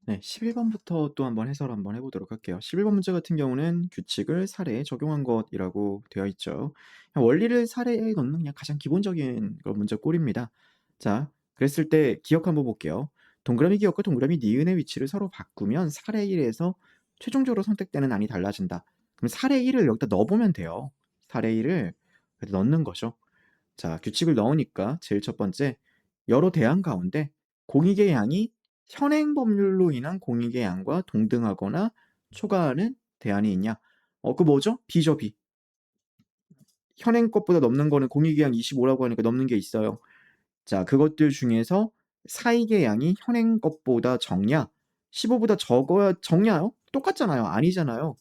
네, 11번부터 또 한번 해설 한번 해보도록 할게요. 11번 문제 같은 경우는 규칙을 사례에 적용한 것이라고 되어 있죠. 그냥 원리를 사례에 넣는 그냥 가장 기본적인 그런 문제 꼴입니다. 자, 그랬을 때 기억 한번 볼게요. 동그라미 기억과 동그라미 니은의 위치를 서로 바꾸면 사례 1에서 최종적으로 선택되는 안이 달라진다. 그럼 사례 1을 여기다 넣어보면 돼요. 사례 1을 넣는 거죠. 자, 규칙을 넣으니까 제일 첫 번째, 여러 대안 가운데 공익의 양이 현행 법률로 인한 공익의 양과 동등하거나 초과하는 대안이 있냐? 그 뭐죠? B죠, B. 현행 것보다 넘는 거는 공익의 양 25라고 하니까 넘는 게 있어요. 자, 그것들 중에서 사익의 양이 현행 것보다 적냐? 15보다 적어야 적냐요? 똑같잖아요. 아니잖아요.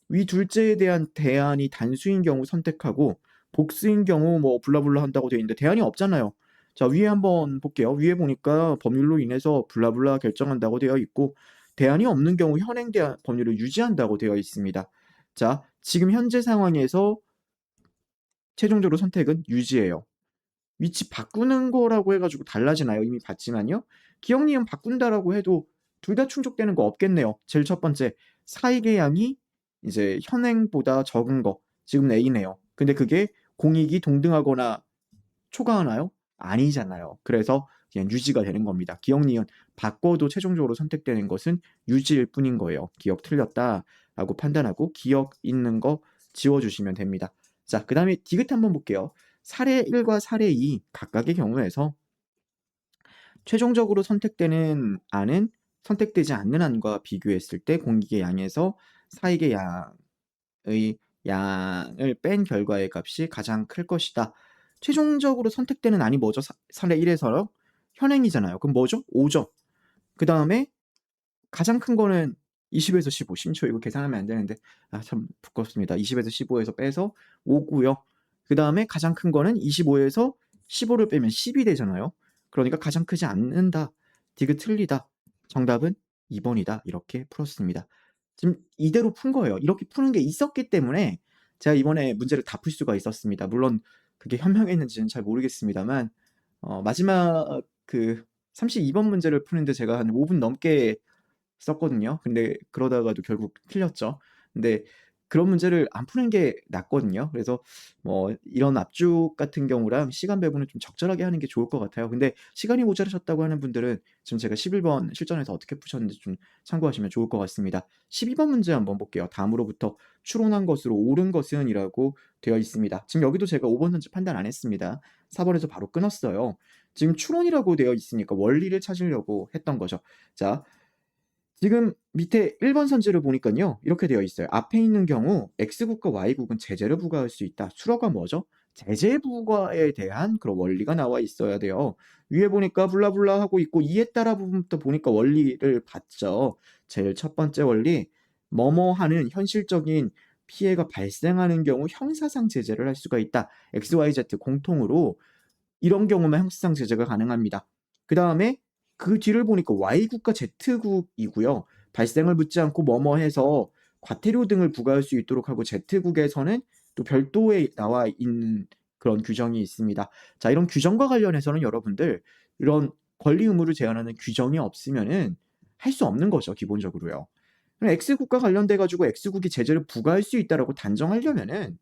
위 둘째에 대한 대안이 단수인 경우 선택하고 복수인 경우 뭐 블라블라 한다고 되어 있는데 대안이 없잖아요. 자, 위에 한번 볼게요. 위에 보니까 법률로 인해서 블라블라 결정한다고 되어 있고 대안이 없는 경우 현행 대안 법률을 유지한다고 되어 있습니다. 자, 지금 현재 상황에서 최종적으로 선택은 유지예요. 위치 바꾸는 거라고 해 가지고 달라지나요? 이미 봤지만요. 기억, 니은 바꾼다라고 해도 둘 다 충족되는 거 없겠네요. 제일 첫 번째, 사익의 양이 이제 현행보다 적은 거, 지금 A네요. 근데 그게 공익이 동등하거나 초과하나요? 아니잖아요. 그래서 그냥 유지가 되는 겁니다. 기억, 니은 바꿔도 최종적으로 선택되는 것은 유지일 뿐인 거예요. 기억 틀렸다라고 판단하고 기억 있는 거 지워주시면 됩니다. 자, 그 다음에 디귿 한번 볼게요. 사례 1과 사례 2 각각의 경우에서 최종적으로 선택되는 안은 선택되지 않는 안과 비교했을 때 공익의 양에서 사익의 양의 양을 뺀 결과의 값이 가장 클 것이다. 최종적으로 선택되는 안이 뭐죠? 사례 1에서요? 현행이잖아요. 그럼 뭐죠? 5죠. 그 다음에 가장 큰 거는 20에서 15. 심지어 이거 계산하면 안 되는데 참 부끄럽습니다. 20에서 15에서 빼서 5고요. 그 다음에 가장 큰 거는 25에서 15를 빼면 10이 되잖아요. 그러니까 가장 크지 않는다. 디귿 틀리다. 정답은 2번이다. 이렇게 풀었습니다. 지금 이대로 푼 거예요. 이렇게 푸는 게 있었기 때문에 제가 이번에 문제를 다 풀 수가 있었습니다. 물론 그게 현명했는지는 잘 모르겠습니다만 마지막 그 32번 문제를 푸는데 제가 한 5분 넘게 썼거든요. 근데 그러다가도 결국 틀렸죠. 근데 그런 문제를 안 푸는 게 낫거든요. 그래서 뭐 이런 압축 같은 경우랑 시간 배분을 좀 적절하게 하는 게 좋을 것 같아요. 근데 시간이 모자라셨다고 하는 분들은 지금 제가 11번 실전에서 어떻게 푸셨는지 좀 참고하시면 좋을 것 같습니다. 12번 문제 한번 볼게요. 다음으로부터 추론한 것으로 옳은 것은 이라고 되어 있습니다. 지금 여기도 제가 5번 선지 판단 안 했습니다. 4번에서 바로 끊었어요. 지금 추론이라고 되어 있으니까 원리를 찾으려고 했던 거죠. 자, 지금 밑에 1번 선지를 보니깐요. 이렇게 되어 있어요. 앞에 있는 경우 X국과 Y국은 제재를 부과할 수 있다. 수로가 뭐죠? 제재 부과에 대한 그런 원리가 나와 있어야 돼요. 위에 보니까 블라블라 하고 있고 이에 따라 부분부터 보니까 원리를 봤죠. 제일 첫 번째 원리, 뭐뭐 하는 현실적인 피해가 발생하는 경우 형사상 제재를 할 수가 있다. XYZ 공통으로 이런 경우만 형사상 제재가 가능합니다. 그다음에 그 뒤를 보니까 Y국과 Z국이고요. 발생을 묻지 않고 뭐뭐 해서 과태료 등을 부과할 수 있도록 하고 Z국에서는 또 별도에 나와 있는 그런 규정이 있습니다. 자, 이런 규정과 관련해서는 여러분들 이런 권리 의무를 제한하는 규정이 없으면은 할 수 없는 거죠, 기본적으로요. 그럼 X국과 관련돼 가지고 X국이 제재를 부과할 수 있다라고 단정하려면은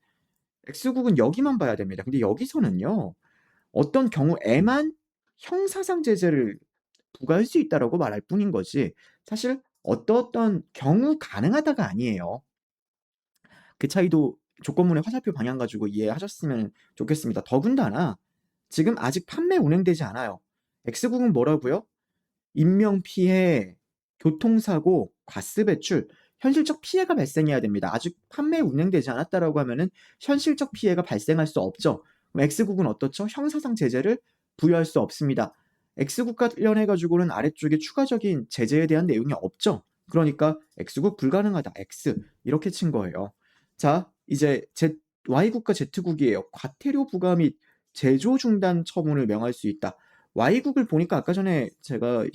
X국은 여기만 봐야 됩니다. 근데 여기서는요. 어떤 경우에만 형사상 제재를 부과할 수 있다라고 말할 뿐인 거지 사실 어떠어떤 경우 가능하다가 아니에요. 그 차이도 조건문의 화살표 방향 가지고 이해하셨으면 좋겠습니다. 더군다나 지금 아직 판매 운행되지 않아요. X국은 뭐라고요? 인명피해, 교통사고, 과스 배출, 현실적 피해가 발생해야 됩니다. 아직 판매 운행되지 않았다라고 하면은 현실적 피해가 발생할 수 없죠. 그럼 X국은 어떻죠? 형사상 제재를 부여할 수 없습니다. X국 관련해 가지고는 아래쪽에 추가적인 제재에 대한 내용이 없죠. 그러니까 X국 불가능하다. X 이렇게 친 거예요. 자, 이제 Y국과 Z국이에요. 과태료 부과 및 제조 중단 처분을 명할 수 있다. Y국을 보니까 아까 전에 제가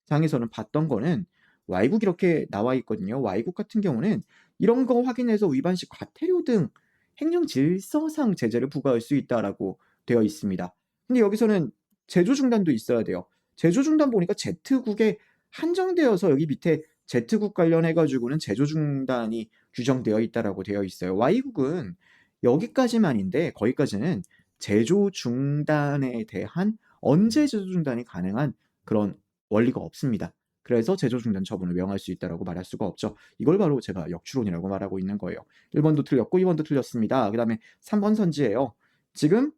시험장에서는 봤던 거는 Y국 이렇게 나와 있거든요. Y국 같은 경우는 이런 거 확인해서 위반 시 과태료 등 행정 질서상 제재를 부과할 수 있다라고 되어 있습니다. 근데 여기서는 제조 중단도 있어야 돼요. 제조 중단 보니까 Z국에 한정되어서 여기 밑에 Z국 관련해 가지고는 제조 중단이 규정되어 있다라고 되어 있어요. Y국은 여기까지만인데 거기까지는 제조 중단에 대한 언제 제조 중단이 가능한 그런 원리가 없습니다. 그래서 제조 중단 처분을 명할 수 있다라고 말할 수가 없죠. 이걸 바로 제가 역추론이라고 말하고 있는 거예요. 1번도 틀렸고 2번도 틀렸습니다. 그다음에 3번 선지예요. 지금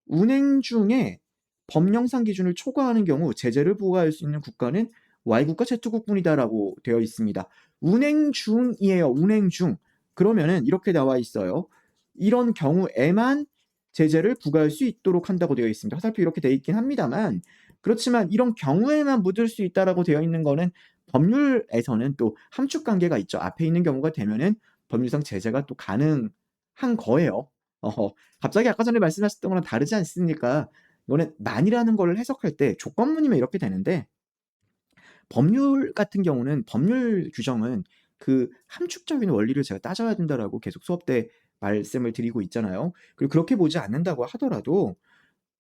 운행 중에 법령상 기준을 초과하는 경우 제재를 부과할 수 있는 국가는 Y국과 Z국뿐이다라고 되어 있습니다. 운행 중이에요. 운행 중. 그러면은 이렇게 나와 있어요. 이런 경우에만 제재를 부과할 수 있도록 한다고 되어 있습니다. 화살표 이렇게 되어 있긴 합니다만 그렇지만 이런 경우에만 묻을 수 있다라고 되어 있는 거는 법률에서는 또 함축 관계가 있죠. 앞에 있는 경우가 되면은 법률상 제재가 또 가능한 거예요. 갑자기 아까 전에 말씀하셨던 거랑 다르지 않습니까? 이거는 만이라는 걸 해석할 때 조건문이면 이렇게 되는데 법률 같은 경우는 법률 규정은 그 함축적인 원리를 제가 따져야 된다라고 계속 수업 때 말씀을 드리고 있잖아요. 그리고 그렇게 보지 않는다고 하더라도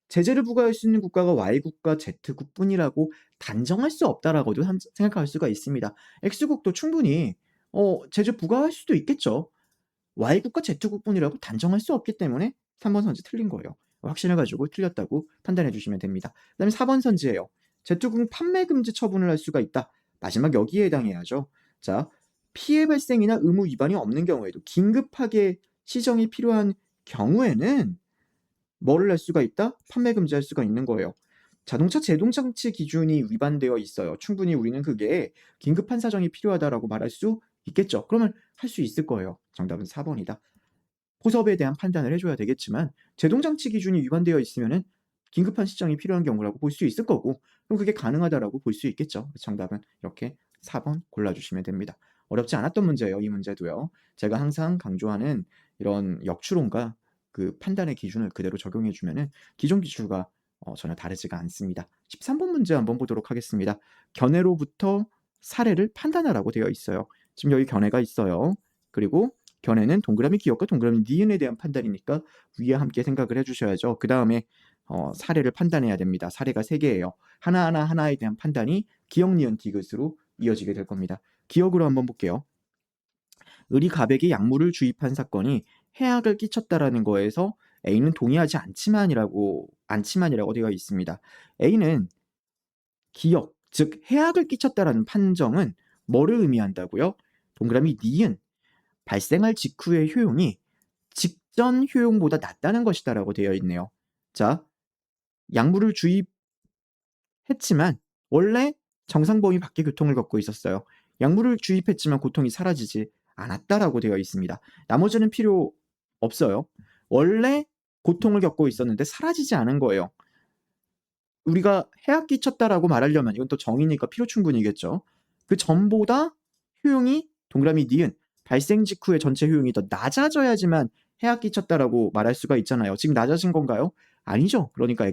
제재를 부과할 수 있는 국가가 Y국과 Z국뿐이라고 단정할 수 없다라고도 생각할 수가 있습니다. X국도 충분히 제재 부과할 수도 있겠죠. Y국과 Z국뿐이라고 단정할 수 없기 때문에 3번 선지 틀린 거예요. 확신을 가지고 틀렸다고 판단해 주시면 됩니다. 그다음에 4번 선지예요. Z국은 판매 금지 처분을 할 수가 있다. 마지막 여기에 해당해야죠. 자, 피해 발생이나 의무 위반이 없는 경우에도 긴급하게 시정이 필요한 경우에는 뭐를 할 수가 있다? 판매 금지할 수가 있는 거예요. 자동차 제동장치 기준이 위반되어 있어요. 충분히 우리는 그게 긴급한 사정이 필요하다라고 말할 수 있겠죠. 그러면 할 수 있을 거예요. 정답은 4번이다. 포섭에 대한 판단을 해줘야 되겠지만 제동장치 기준이 위반되어 있으면은 긴급한 시정이 필요한 경우라고 볼 수 있을 거고 그럼 그게 가능하다라고 볼 수 있겠죠. 정답은 이렇게 4번 골라주시면 됩니다. 어렵지 않았던 문제예요. 이 문제도요. 제가 항상 강조하는 이런 역추론과 그 판단의 기준을 그대로 적용해 주면은 기존 기출과 전혀 다르지가 않습니다. 13번 문제 한번 보도록 하겠습니다. 견해로부터 사례를 판단하라고 되어 있어요. 지금 여기 견해가 있어요. 그리고 견해는 동그라미 기억과 동그라미 니은에 대한 판단이니까 위에 함께 생각을 해주셔야죠. 그 다음에 사례를 판단해야 됩니다. 사례가 3개예요. 하나하나에 대한 판단이 기억, 니은, 디귿으로 이어지게 될 겁니다. 기억으로 한번 볼게요. 을이 갑에게 약물을 주입한 사건이 해악을 끼쳤다라는 거에서 A는 동의하지 않지만이라고 되어 있습니다. A는 기억, 즉 해악을 끼쳤다라는 판정은 뭐를 의미한다고요? 동그라미 니은, 발생할 직후의 효용이 직전 효용보다 낮다는 것이다라고 되어 있네요. 자, 약물을 주입했지만 원래 정상 범위 밖의 교통을 겪고 있었어요. 약물을 주입했지만 고통이 사라지지 않았다라고 되어 있습니다. 나머지는 필요 없어요. 원래 고통을 겪고 있었는데 사라지지 않은 거예요. 우리가 해악 끼쳤다라고 말하려면 이건 또 정의니까 필요 충분이겠죠. 그 전보다 효용이 동그라미 니은 발생 직후의 전체 효용이 더 낮아져야지만 해악 끼쳤다라고 말할 수가 있잖아요. 지금 낮아진 건가요? 아니죠. 그러니까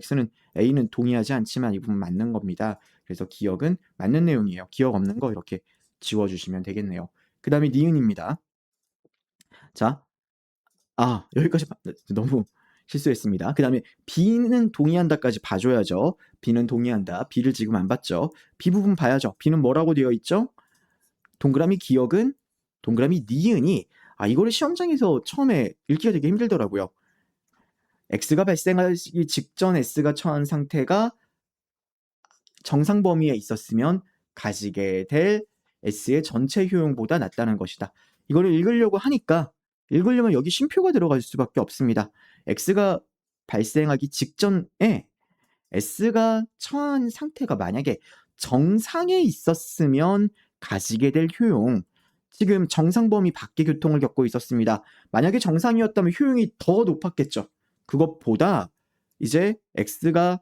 A는 동의하지 않지만 이 부분 맞는 겁니다. 그래서 기억은 맞는 내용이에요. 기억 없는 거 이렇게 지워주시면 되겠네요. 그 다음에 니은입니다. 자, 여기까지 너무 실수했습니다. 그 다음에 B는 동의한다까지 봐줘야죠. B는 동의한다. B를 지금 안 봤죠. B 부분 봐야죠. B는 뭐라고 되어 있죠? 동그라미 기억은 동그라미 니은이 이거를 시험장에서 처음에 읽기가 되게 힘들더라고요. X가 발생하기 직전 S가 처한 상태가 정상 범위에 있었으면 가지게 될 S의 전체 효용보다 낮다는 것이다. 이거를 읽으려면 여기 쉼표가 들어갈 수밖에 없습니다. X가 발생하기 직전에 S가 처한 상태가 만약에 정상에 있었으면 가지게 될 효용, 지금 정상 범위 밖의 교통을 겪고 있었습니다. 만약에 정상이었다면 효용이 더 높았겠죠. 그것보다 이제 X가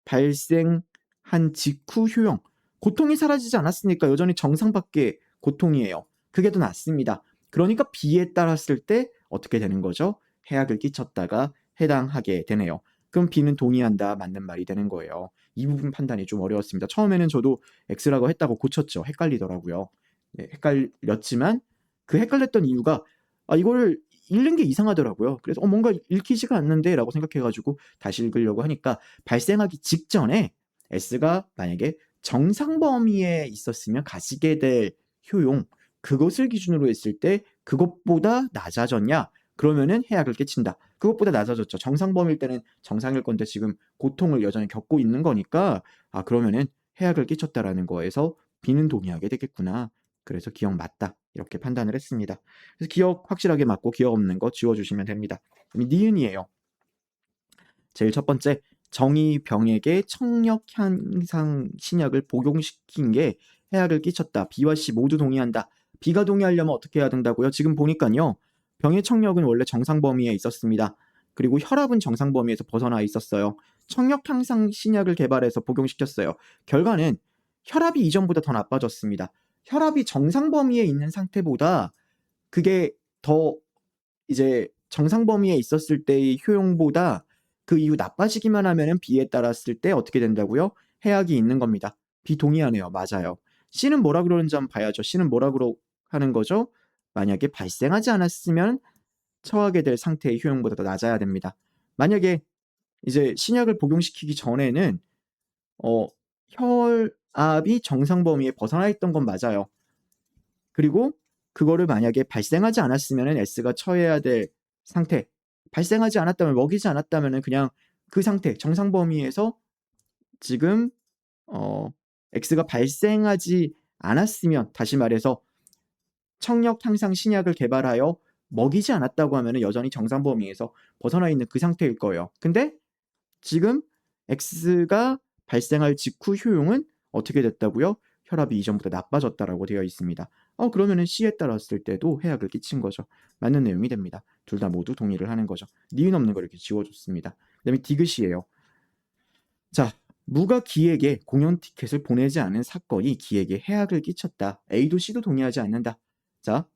발생한 직후 효용, 고통이 사라지지 않았으니까 여전히 정상 밖의 고통이에요. 그게 더 낫습니다. 그러니까 B에 따랐을 때 어떻게 되는 거죠? 해악을 끼쳤다가 해당하게 되네요. 그럼 B는 동의한다, 맞는 말이 되는 거예요. 이 부분 판단이 좀 어려웠습니다. 처음에는 저도 X라고 했다고 고쳤죠. 헷갈리더라고요. 네, 헷갈렸지만 그 헷갈렸던 이유가 이거를 읽는 게 이상하더라고요. 그래서 뭔가 읽히지가 않는데 라고 생각해가지고 다시 읽으려고 하니까 발생하기 직전에 S가 만약에 정상 범위에 있었으면 가지게 될 효용, 그것을 기준으로 했을 때 그것보다 낮아졌냐? 그러면은 해악을 끼친다. 그것보다 낮아졌죠. 정상 범위일 때는 정상일 건데 지금 고통을 여전히 겪고 있는 거니까 그러면은 해악을 끼쳤다라는 거에서 B는 동의하게 되겠구나. 그래서 기억 맞다. 이렇게 판단을 했습니다. 그래서 기억 확실하게 맞고 기억 없는 거 지워주시면 됩니다. 니은이에요. 제일 첫 번째, 정의병에게 청력 향상 신약을 복용시킨 게 해악을 끼쳤다. B와 C 모두 동의한다. B가 동의하려면 어떻게 해야 된다고요? 지금 보니까요. 병의 청력은 원래 정상 범위에 있었습니다. 그리고 혈압은 정상 범위에서 벗어나 있었어요. 청력 향상 신약을 개발해서 복용시켰어요. 결과는 혈압이 이전보다 더 나빠졌습니다. 혈압이 정상 범위에 있는 상태보다 그게 더 이제 정상 범위에 있었을 때의 효용보다 그 이후 나빠지기만 하면은 B에 따랐을 때 어떻게 된다고요? 해악이 있는 겁니다. B 동의하네요. 맞아요. C는 뭐라 그러는지 한번 봐야죠. C는 뭐라 하는 거죠? 만약에 발생하지 않았으면 처하게 될 상태의 효용보다 더 낮아야 됩니다. 만약에 이제 신약을 복용시키기 전에는 혈압이 정상 범위에 벗어나 있던 건 맞아요. 그리고 그거를 만약에 발생하지 않았으면 S가 처해야 될 상태, 발생하지 않았다면, 먹이지 않았다면 그냥 그 상태, 정상 범위에서 지금 X가 발생하지 않았으면, 다시 말해서 청력 향상 신약을 개발하여 먹이지 않았다고 하면 여전히 정상 범위에서 벗어나 있는 그 상태일 거예요. 근데 지금 X가 발생할 직후 효용은 어떻게 됐다고요? 혈압이 이전보다 나빠졌다라고 되어 있습니다. 그러면은 C에 따랐을 때도 해악을 끼친 거죠. 맞는 내용이 됩니다. 둘 다 모두 동의를 하는 거죠. 니은 없는 걸 이렇게 지워줬습니다. 그다음에 디귿이에요. 자, 무가 기에게 공연 티켓을 보내지 않은 사건이 기에게 해악을 끼쳤다. A도 C도 동의하지 않는다. 자,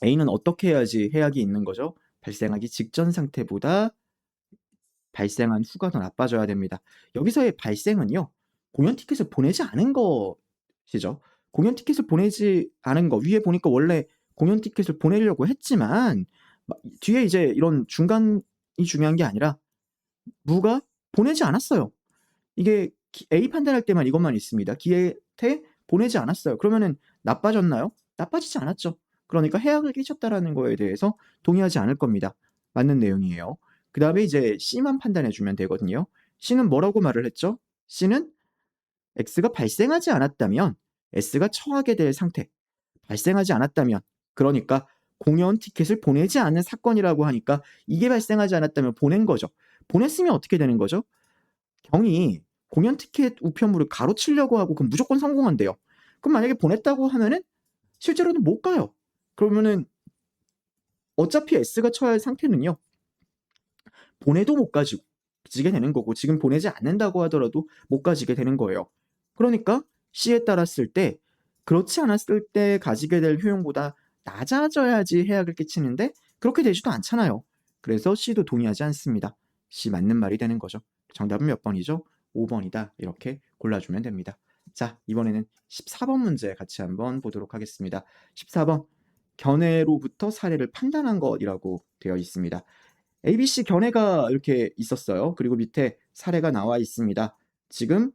A는 어떻게 해야지 해악이 있는 거죠? 발생하기 직전 상태보다 발생한 후가 더 나빠져야 됩니다. 여기서의 발생은요. 공연 티켓을 보내지 않은 것이죠. 공연 티켓을 보내지 않은 거. 위에 보니까 원래 공연 티켓을 보내려고 했지만 뒤에 이제 이런 중간이 중요한 게 아니라 무가 보내지 않았어요. 이게 A 판단할 때만 이것만 있습니다. 기한테 보내지 않았어요. 그러면은 나빠졌나요? 나빠지지 않았죠. 그러니까 해악을 끼쳤다라는 거에 대해서 동의하지 않을 겁니다. 맞는 내용이에요. 그 다음에 이제 C만 판단해 주면 되거든요. C는 뭐라고 말을 했죠? C는 X가 발생하지 않았다면 S가 처하게 될 상태, 발생하지 않았다면, 그러니까 공연 티켓을 보내지 않은 사건이라고 하니까 이게 발생하지 않았다면 보낸 거죠. 보냈으면 어떻게 되는 거죠? 경이 공연 티켓 우편물을 가로치려고 하고 그럼 무조건 성공한대요. 그럼 만약에 보냈다고 하면은 실제로는 못 가요. 그러면은 어차피 S가 처해야 할 상태는요. 보내도 못 가지게 되는 거고 지금 보내지 않는다고 하더라도 못 가지게 되는 거예요. 그러니까 C에 따랐을 때 그렇지 않았을 때 가지게 될 효용보다 낮아져야지 해악을 끼치는데 그렇게 되지도 않잖아요. 그래서 C도 동의하지 않습니다. C 맞는 말이 되는 거죠. 정답은 몇 번이죠? 5번이다. 이렇게 골라주면 됩니다. 자, 이번에는 14번 문제 같이 한번 보도록 하겠습니다. 14번, 견해로부터 사례를 판단한 것이라고 되어 있습니다. ABC 견해가 이렇게 있었어요. 그리고 밑에 사례가 나와 있습니다. 지금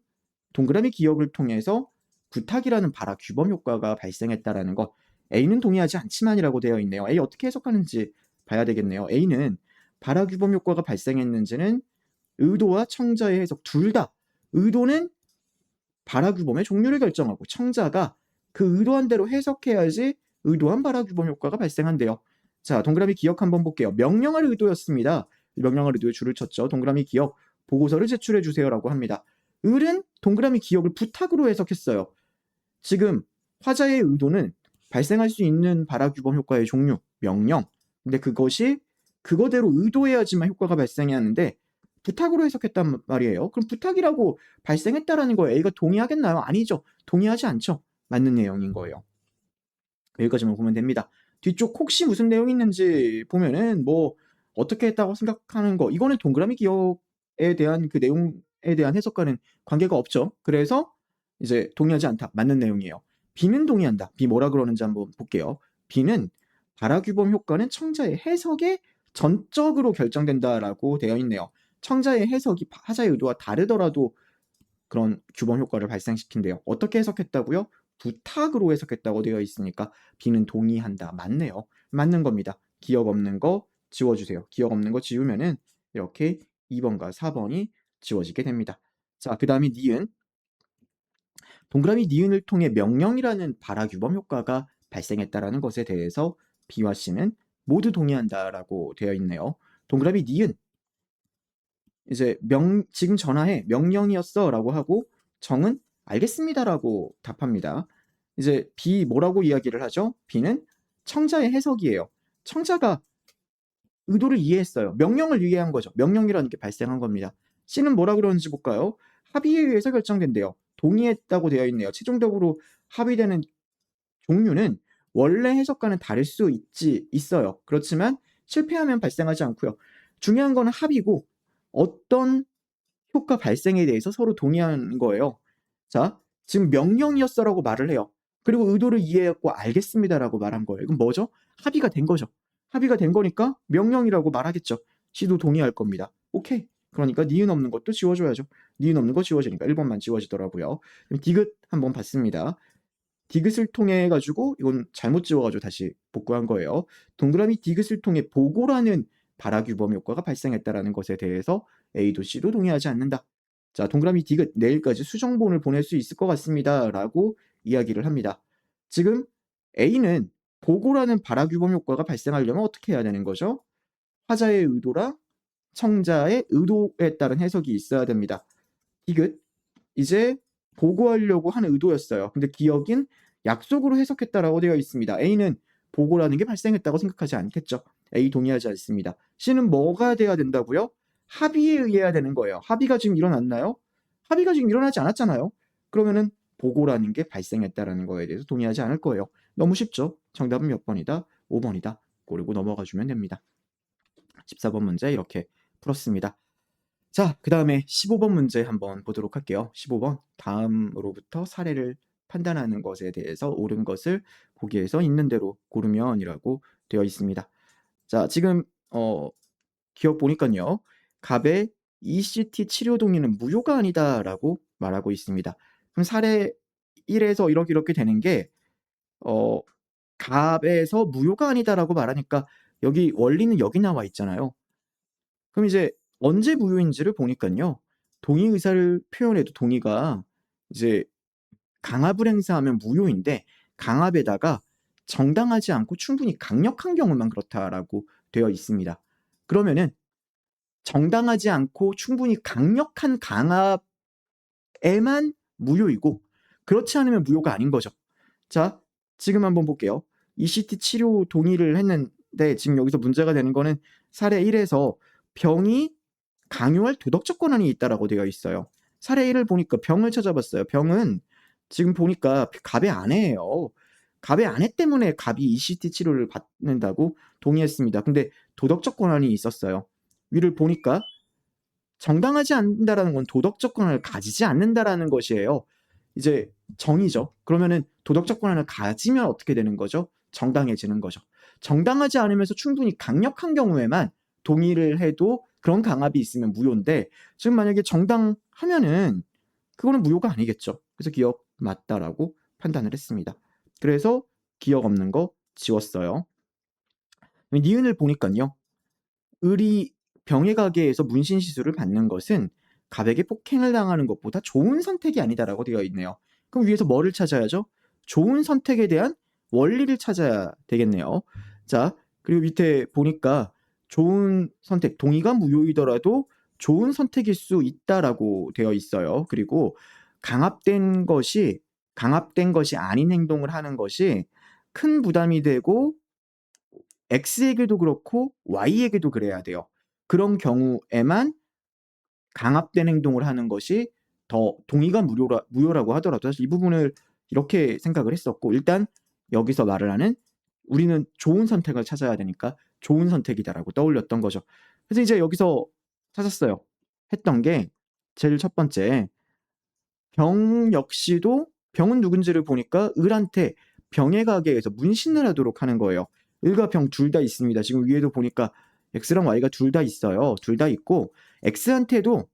동그라미 기억을 통해서 구탁이라는 발화 규범 효과가 발생했다라는 것. A는 동의하지 않지만이라고 되어 있네요. A 어떻게 해석하는지 봐야 되겠네요. A는 발화 규범 효과가 발생했는지는 의도와 청자의 해석 둘 다. 의도는 발화 규범의 종류를 결정하고 청자가 그 의도한 대로 해석해야지 의도한 발화 규범 효과가 발생한대요. 자, 동그라미 기억 한번 볼게요. 명령할 의도였습니다. 명령할 의도에 줄을 쳤죠. 동그라미 기억, 보고서를 제출해 주세요라고 합니다. 을은 동그라미 기억을 부탁으로 해석했어요. 지금 화자의 의도는 발생할 수 있는 발화 규범 효과의 종류, 명령. 근데 그것이 그거대로 의도해야지만 효과가 발생해야 하는데 부탁으로 해석했단 말이에요. 그럼 부탁이라고 발생했다라는 거에 A가 동의하겠나요? 아니죠. 동의하지 않죠. 맞는 내용인 거예요. 여기까지만 보면 됩니다. 뒤쪽 혹시 무슨 내용이 있는지 보면은 뭐 어떻게 했다고 생각하는 거 이거는 동그라미 기억에 대한 그 내용에 대한 해석과는 관계가 없죠. 그래서 이제 동의하지 않다. 맞는 내용이에요. B는 동의한다. B 뭐라 그러는지 한번 볼게요. B는 발화규범 효과는 청자의 해석에 전적으로 결정된다라고 되어 있네요. 청자의 해석이 화자의 의도와 다르더라도 그런 규범 효과를 발생시킨대요. 어떻게 해석했다고요? 부탁으로 해석했다고 되어 있으니까 B는 동의한다. 맞네요. 맞는 겁니다. 기억 없는 거 지워주세요. 기억 없는 거 지우면은 이렇게 2번과 4번이 지워지게 됩니다. 자, 그 다음에 니은. 동그라미 니은을 통해 명령이라는 발화규범 효과가 발생했다라는 것에 대해서 B와 C는 모두 동의한다라고 되어 있네요. 동그라미 니은. 이제 지금 전화해 명령이었어 라고 하고 정은 알겠습니다라고 답합니다. 이제 B 뭐라고 이야기를 하죠? B는 청자의 해석이에요. 청자가 의도를 이해했어요. 명령을 이해한 거죠. 명령이라는 게 발생한 겁니다. C는 뭐라 그러는지 볼까요? 합의에 의해서 결정된대요. 동의했다고 되어 있네요. 최종적으로 합의되는 종류는 원래 해석과는 다를 수 있어요. 그렇지만 실패하면 발생하지 않고요. 중요한 거는 합의고 어떤 효과 발생에 대해서 서로 동의하는 거예요. 자, 지금 명령이었어라고 말을 해요. 그리고 의도를 이해했고 알겠습니다라고 말한 거예요. 이건 뭐죠? 합의가 된 거죠. 합의가 된 거니까 명령이라고 말하겠죠. C도 동의할 겁니다. 오케이. 그러니까 니은 없는 것도 지워줘야죠. 니은 없는 거 지워지니까 1번만 지워지더라고요. 디귿 한번 봤습니다. 디귿을 통해 가지고 이건 잘못 지워가지고 다시 복구한 거예요. 동그라미 디귿을 통해 보고라는 발화규범 효과가 발생했다라는 것에 대해서 A도 C도 동의하지 않는다. 자, 동그라미 디귿 내일까지 수정본을 보낼 수 있을 것 같습니다. 라고 이야기를 합니다. 지금 A는 보고라는 발화규범 효과가 발생하려면 어떻게 해야 되는 거죠? 화자의 의도랑 청자의 의도에 따른 해석이 있어야 됩니다. 디귿 이제 보고하려고 하는 의도였어요. 근데 기억인 약속으로 해석했다라고 되어 있습니다. A는 보고라는 게 발생했다고 생각하지 않겠죠. A 동의하지 않습니다. C는 뭐가 돼야 된다고요? 합의에 의해야 되는 거예요. 합의가 지금 일어났나요? 합의가 지금 일어나지 않았잖아요. 그러면은 보고라는 게 발생했다라는 거에 대해서 동의하지 않을 거예요. 너무 쉽죠? 정답은 몇 번이다? 5번이다. 고르고 넘어가 주면 됩니다. 14번 문제 이렇게 풀었습니다. 자, 그 다음에 15번 문제 한번 보도록 할게요. 15번 다음으로부터 사례를 판단하는 것에 대해서 옳은 것을 보기에서 있는 대로 고르면이라고 되어 있습니다. 자, 지금 기억 보니까요. 갑의 ECT 치료 동의는 무효가 아니다라고 말하고 있습니다. 그럼 사례 1에서 이렇게 되는 게 갑에서 무효가 아니다라고 말하니까 여기 원리는 여기 나와 있잖아요. 그럼 이제 언제 무효인지를 보니까요. 동의 의사를 표현해도 동의가 이제 강압을 행사하면 무효인데 강압에다가 정당하지 않고 충분히 강력한 경우만 그렇다라고 되어 있습니다. 그러면은 정당하지 않고 충분히 강력한 강압에만 무효이고 그렇지 않으면 무효가 아닌 거죠. 자, 지금 한번 볼게요. ECT 치료 동의를 했는데 지금 여기서 문제가 되는 거는 사례 1에서 병이 강요할 도덕적 권한이 있다라고 되어 있어요. 사례 1을 보니까 병을 찾아봤어요. 병은 지금 보니까 갑의 아내예요. 갑의 아내 때문에 갑이 ECT 치료를 받는다고 동의했습니다. 근데 도덕적 권한이 있었어요. 위를 보니까 정당하지 않는다라는 건 도덕적 권한을 가지지 않는다라는 것이에요. 이제 정의죠. 그러면은 도덕적 권한을 가지면 어떻게 되는 거죠? 정당해지는 거죠. 정당하지 않으면서 충분히 강력한 경우에만 동의를 해도 그런 강압이 있으면 무효인데 지금 만약에 정당하면은 그거는 무효가 아니겠죠. 그래서 기억 맞다라고 판단을 했습니다. 그래서 기억 없는 거 지웠어요. 니은을 보니까요. 을이 병의 가게에서 문신 시술을 받는 것은 갑에게 폭행을 당하는 것보다 좋은 선택이 아니다라고 되어 있네요. 그럼 위에서 뭐를 찾아야죠? 좋은 선택에 대한 원리를 찾아야 되겠네요. 자, 그리고 밑에 보니까 좋은 선택, 동의가 무효이더라도 좋은 선택일 수 있다라고 되어 있어요. 그리고 강압된 것이 아닌 행동을 하는 것이 큰 부담이 되고 X에게도 그렇고 Y에게도 그래야 돼요. 그런 경우에만 강압된 행동을 하는 것이 더 동의가 무효라고 하더라도 사실 이 부분을 이렇게 생각을 했었고 일단 여기서 말을 하는 우리는 좋은 선택을 찾아야 되니까 좋은 선택이다라고 떠올렸던 거죠. 그래서 이제 여기서 찾았어요. 했던 게 제일 첫 번째 병 역시도 병은 누군지를 보니까 을한테 병의 가게에서 문신을 하도록 하는 거예요. 을과 병 둘 다 있습니다. 지금 위에도 보니까 X랑 Y가 둘 다 있어요. 둘 다 있고 X한테도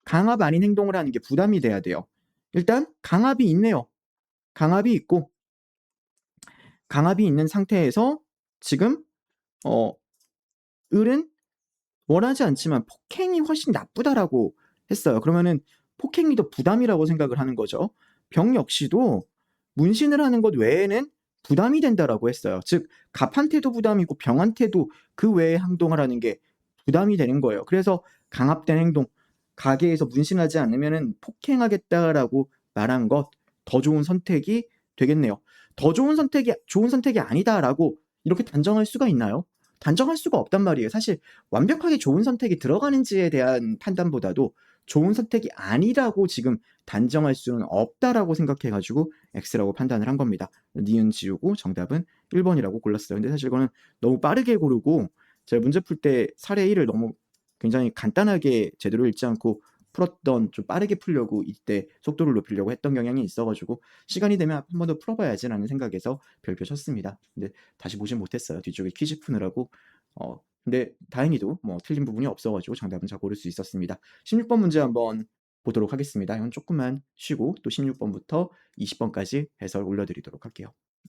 강압 아닌 행동을 하는 게 부담이 돼야 돼요. 일단 강압이 있네요. 강압이 있고 강압이 있는 상태에서 지금 어 을은 원하지 않지만 "폭행이 훨씬 나쁘다."라고 했어요. 그러면은 폭행이 더 부담이라고 생각을 하는 거죠. 병 역시도 "문신을 하는 것 외에는 부담이 된다."라고 했어요. 즉 갑한테도 부담이고 병한테도 그 외의 행동을 하는 게 부담이 되는 거예요. 그래서 강압된 행동, "가게에서 문신하지 않으면은 폭행하겠다."라고 말한 것 더 좋은 선택이 되겠네요. "더 좋은 선택이 좋은 선택이 아니다."라고 이렇게 단정할 수가 있나요? 단정할 수가 없단 말이에요. 사실 완벽하게 좋은 선택이 들어가는지에 대한 판단보다도 '좋은 선택이 아니라고 지금 단정할 수는 없다.'라고 생각해 가지고 X라고 판단을 한 겁니다. 니은 지우고 정답은 1 번이라고 골랐어요. 근데 사실 이거는 너무 빠르게 고르고 제가 문제 풀 때 사례 1을 너무 굉장히 간단하게 제대로 읽지 않고 풀었던, 좀 빠르게 풀려고 이때 속도를 높이려고 했던 경향이 있어 가지고 '시간이 되면 한 번 더 풀어 봐야지.'라는 생각에서 별표 쳤습니다. 근데 다시 보진 못했어요. 뒤쪽에 퀴즈 푸느라고. 근데 다행히도 뭐 틀린 부분이 없어 가지고 정답은 잘 고를 수 있었습니다. 16번 문제 한번 보도록 하겠습니다. 이건 쪼끔만 쉬고 또 16 번부터 20 번까지 해설 올려 드리도록 할게요.